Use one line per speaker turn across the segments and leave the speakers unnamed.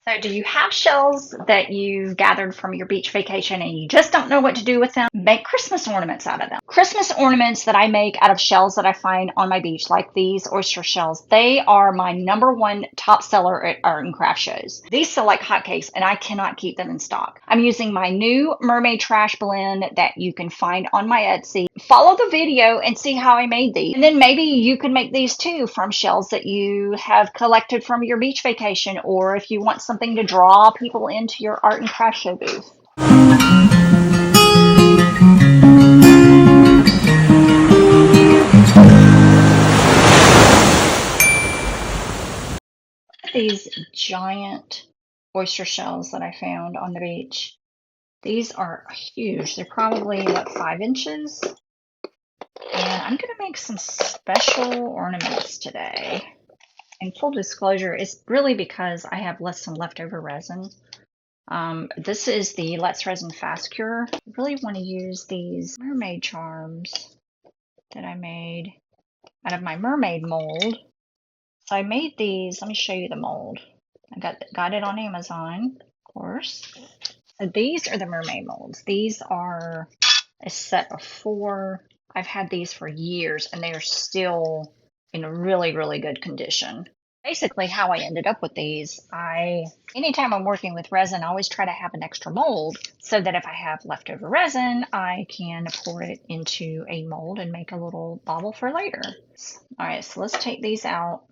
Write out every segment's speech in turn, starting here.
So, do you have shells that you gathered from your beach vacation and you just don't know what to do with them? Make Christmas ornaments out of them. Christmas ornaments that I make out of shells that I find on my beach, like these oyster shells, they are my #1 top seller at art and craft shows. These sell like hotcakes and I cannot keep them in stock. I'm using my new Mermaid Trash blend that you can find on my Etsy. Follow the video and see how I made these. And then maybe you can make these too from shells that you have collected from your beach vacation, or if you want something to draw people into your art and craft show booth. These giant oyster shells that I found on the beach. These are huge. They're probably, what, 5 inches? And I'm going to make some special ornaments today. And full disclosure, it's really because I have some leftover resin. This is the Let's Resin Fast Cure. I really want to use these mermaid charms that I made out of my mermaid mold. So I made these. Let me show you the mold. I got it on Amazon, of course. So these are the mermaid molds. These are a set of 4. I've had these for years and they are still in really, really good condition. Basically how I ended up with these, anytime I'm working with resin, I always try to have an extra mold so that if I have leftover resin, I can pour it into a mold and make a little bauble for later. All right, so let's take these out.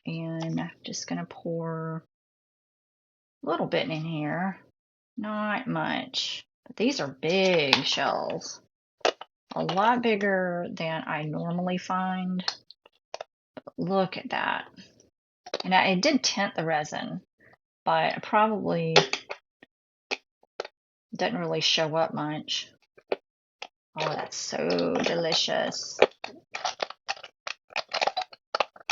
And I'm just gonna pour a little bit in here, not much, but these are big shells, a lot bigger than I normally find. Look at that. And I did tint the resin, but it probably doesn't really show up much. Oh, that's so delicious.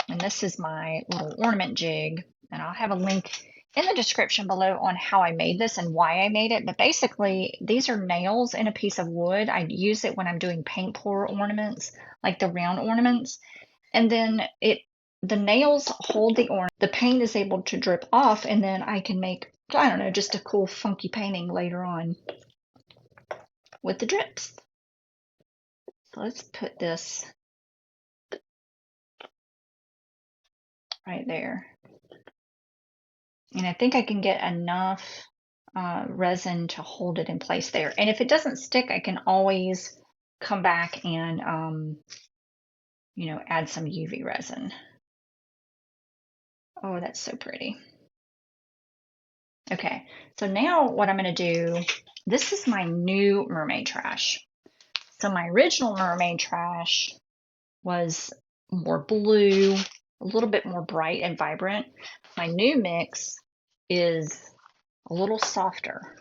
And this is my little ornament jig, and I'll have a link in the description below on how I made this and why I made it. But basically, these are nails in a piece of wood. I use it when I'm doing paint pour ornaments, like the round ornaments. And then the nails hold the ornament. The paint is able to drip off, and then I can make, I don't know, just a cool funky painting later on with the drips. So let's put this right there. And I think I can get enough resin to hold it in place there. And if it doesn't stick, I can always come back and, add some UV resin. Oh, that's so pretty. Okay, so now what I'm going to do, this is my new Mermaid Trash. So my original Mermaid Trash was more blue, a little bit more bright and vibrant. My new mix is a little softer.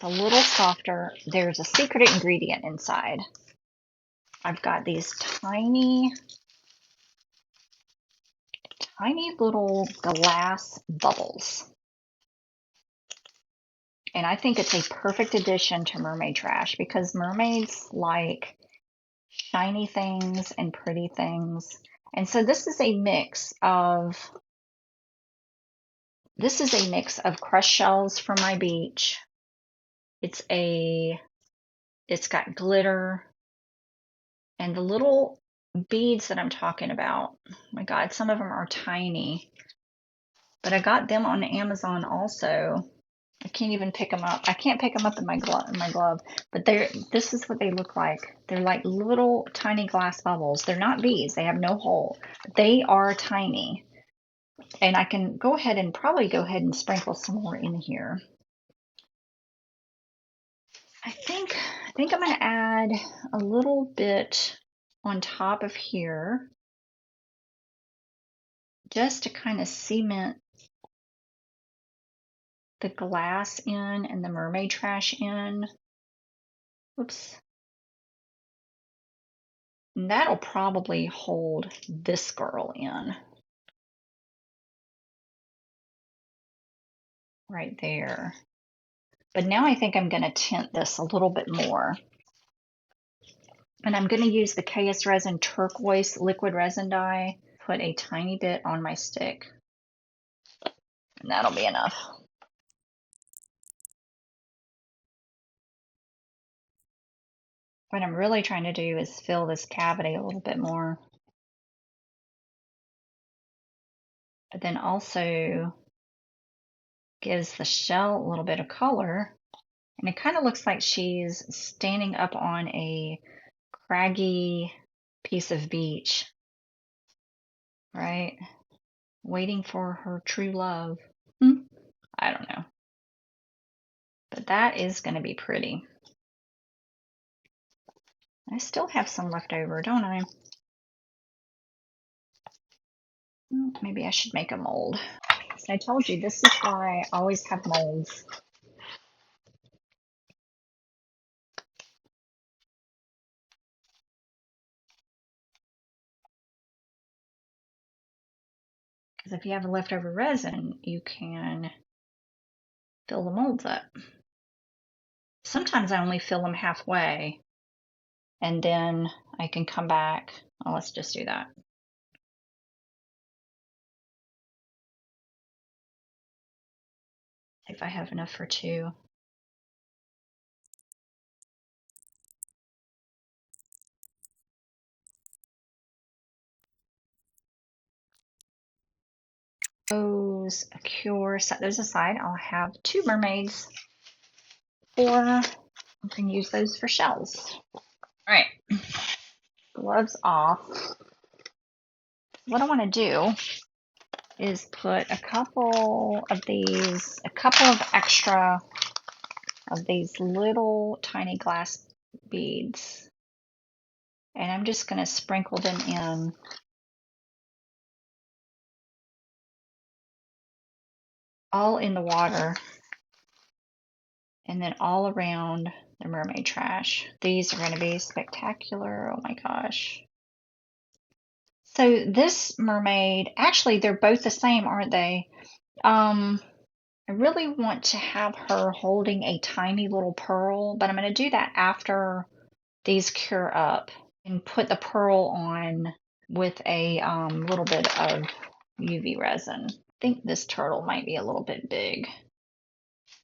A little softer. There's a secret ingredient inside. I've got these tiny little glass bubbles. And I think it's a perfect addition to Mermaid Trash because mermaids like shiny things and pretty things. And so this is a mix of crushed shells from my beach. It's got glitter and the little beads that I'm talking about. Oh my God, some of them are tiny, but I got them on Amazon also. I can't even pick them up. I can't pick them up in my glove, but this is what they look like. They're like little tiny glass bubbles. They're not beads. They have no hole. They are tiny. And I can probably go ahead and sprinkle some more in here. I think I'm going to add a little bit on top of here just to kind of cement the glass in and the Mermaid Trash in. Oops. And that'll probably hold this girl in. Right there. But now I think I'm going to tint this a little bit more. And I'm going to use the KS Resin Turquoise liquid resin dye. put a tiny bit on my stick, and that'll be enough. What I'm really trying to do is fill this cavity a little bit more, but then also gives the shell a little bit of color. And it kind of looks like she's standing up on a craggy piece of beach, right? Waiting for her true love. I don't know. But that is going to be pretty. I still have some left over, don't I? Maybe I should make a mold. So I told you, this is why I always have molds. Because if you have leftover resin, you can fill the molds up. Sometimes I only fill them halfway, and then I can come back. Oh, let's just do that. If I have enough for two. Those cure, set those aside. I'll have two mermaids, or I can use those for shells. All right, gloves off. What I want to do is put a couple of extra of these little tiny glass beads, and I'm just going to sprinkle them in all in the water, and then all around the mermaid trash. These are going to be spectacular. Oh my gosh. So this mermaid, actually they're both the same, aren't they? I really want to have her holding a tiny little pearl, but I'm going to do that after these cure up and put the pearl on with a little bit of UV resin. I think this turtle might be a little bit big.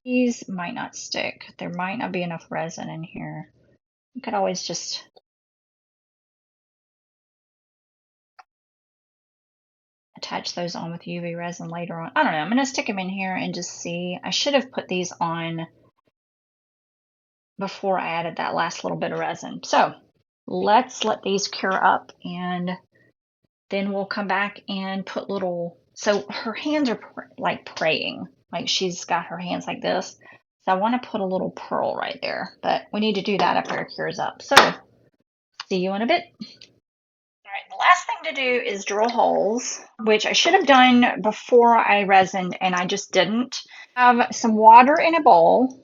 These might not stick. There might not be enough resin in here. You could always just attach those on with UV resin later on. I don't know. I'm going to stick them in here and just see. I should have put these on before I added that last little bit of resin. So let's let these cure up, and then we'll come back and put little, so her hands are like praying, like she's got her hands like this. So I want to put a little pearl right there, but we need to do that after it cures up. So see you in a bit. All right, the last thing to do is drill holes, which I should have done before I resined, and I just didn't. I have some water in a bowl,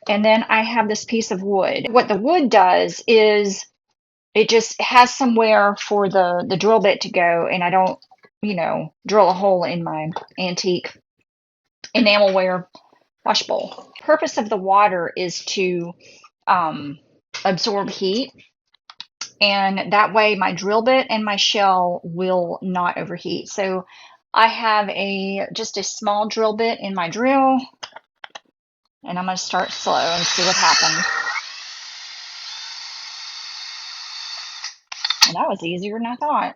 and then I have this piece of wood. What the wood does is it just has somewhere for the drill bit to go, and I don't, drill a hole in my antique enamelware wash bowl. The purpose of the water is to absorb heat, and that way my drill bit and my shell will not overheat. So I have just a small drill bit in my drill, and I'm going to start slow and see what happens. And that was easier than I thought.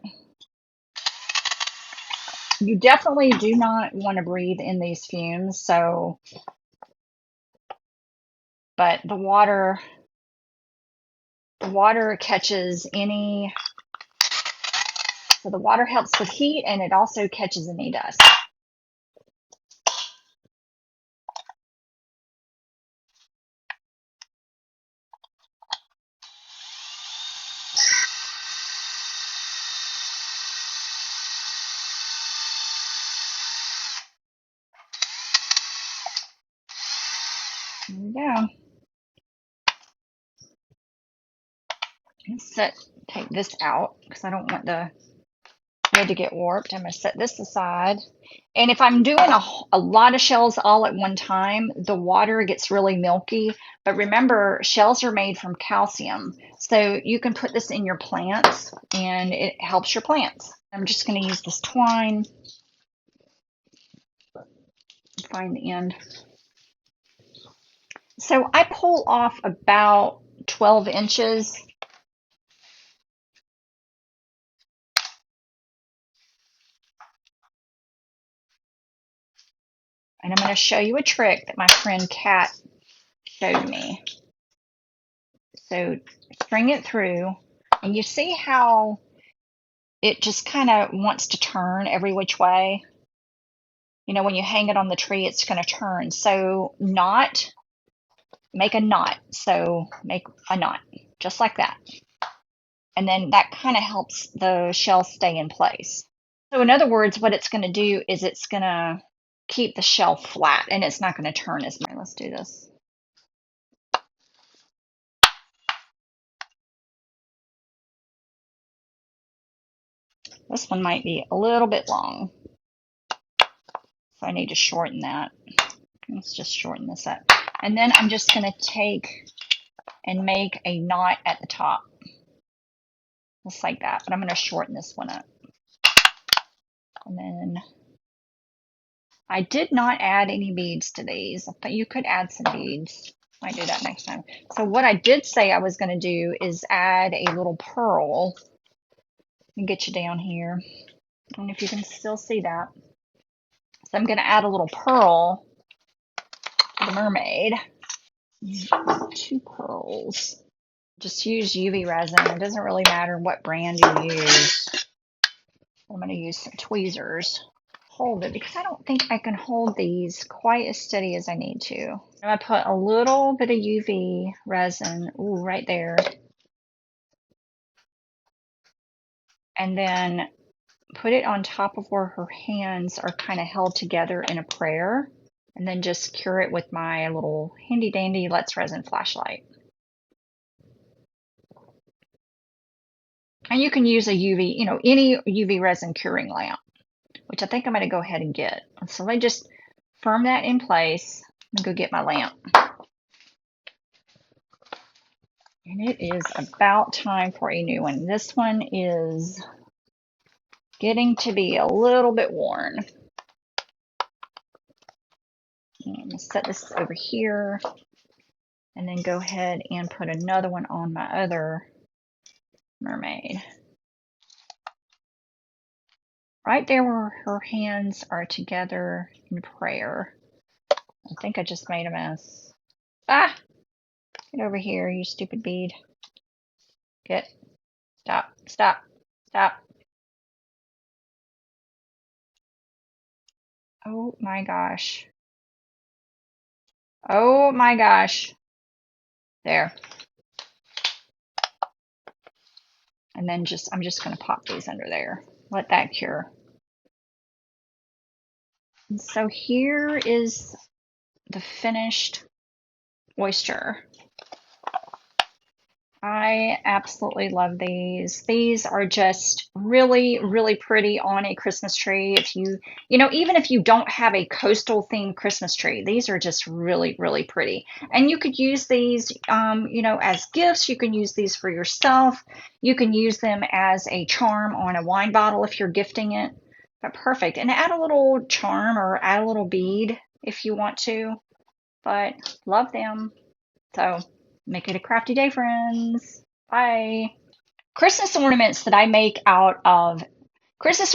You definitely do not want to breathe in these fumes, but the water catches any, so the water helps with heat, and it also catches any dust. There we go. Take this out because I don't want the wood to get warped. I'm going to set this aside. And if I'm doing a lot of shells all at one time, the water gets really milky. But remember, shells are made from calcium. So you can put this in your plants, and it helps your plants. I'm just going to use this twine. Find the end. So I pull off about 12 inches. And I'm going to show you a trick that my friend Kat showed me. So string it through, and you see how it just kind of wants to turn every which way. You know, when you hang it on the tree, it's going to turn. So make a knot. So make a knot, just like that. And then that kind of helps the shell stay in place. So in other words, what it's going to do is it's going to keep the shell flat, and it's not going to turn as much. Let's do this. This one might be a little bit long, so I need to shorten that. Let's just shorten this up. And then I'm just going to take and make a knot at the top, just like that. But I'm going to shorten this one up. And then I did not add any beads to these, but you could add some beads. I might do that next time. So what I did say I was going to do is add a little pearl. Let me get you down here. I don't know if you can still see that. So I'm going to add a little pearl to the mermaid. 2 pearls. Just use UV resin. It doesn't really matter what brand you use. I'm going to use some tweezers. Hold it, because I don't think I can hold these quite as steady as I need to. I'm going to put a little bit of UV resin, right there. And then put it on top of where her hands are kind of held together in a prayer. And then just cure it with my little handy dandy Let's Resin flashlight. And you can use a UV, any UV resin curing lamp, which I think I'm going to go ahead and get. So let me just firm that in place and go get my lamp. And it is about time for a new one. This one is getting to be a little bit worn. I'm going to set this over here and then go ahead and put another one on my other mermaid. Right there where her hands are together in prayer. I think I just made a mess. Ah! Get over here, you stupid bead. Stop, stop, stop. Oh my gosh. Oh my gosh. There. And then I'm just going to pop these under there. Let that cure. And so here is the finished oyster. I absolutely love these. These are just really, really pretty on a Christmas tree. If even if you don't have a coastal themed Christmas tree, these are just really, really pretty. And you could use these, as gifts. You can use these for yourself. You can use them as a charm on a wine bottle if you're gifting it. But perfect. And add a little charm or add a little bead if you want to. But love them. So make it a crafty day, friends. Bye. Christmas ornaments that I make out of Christmas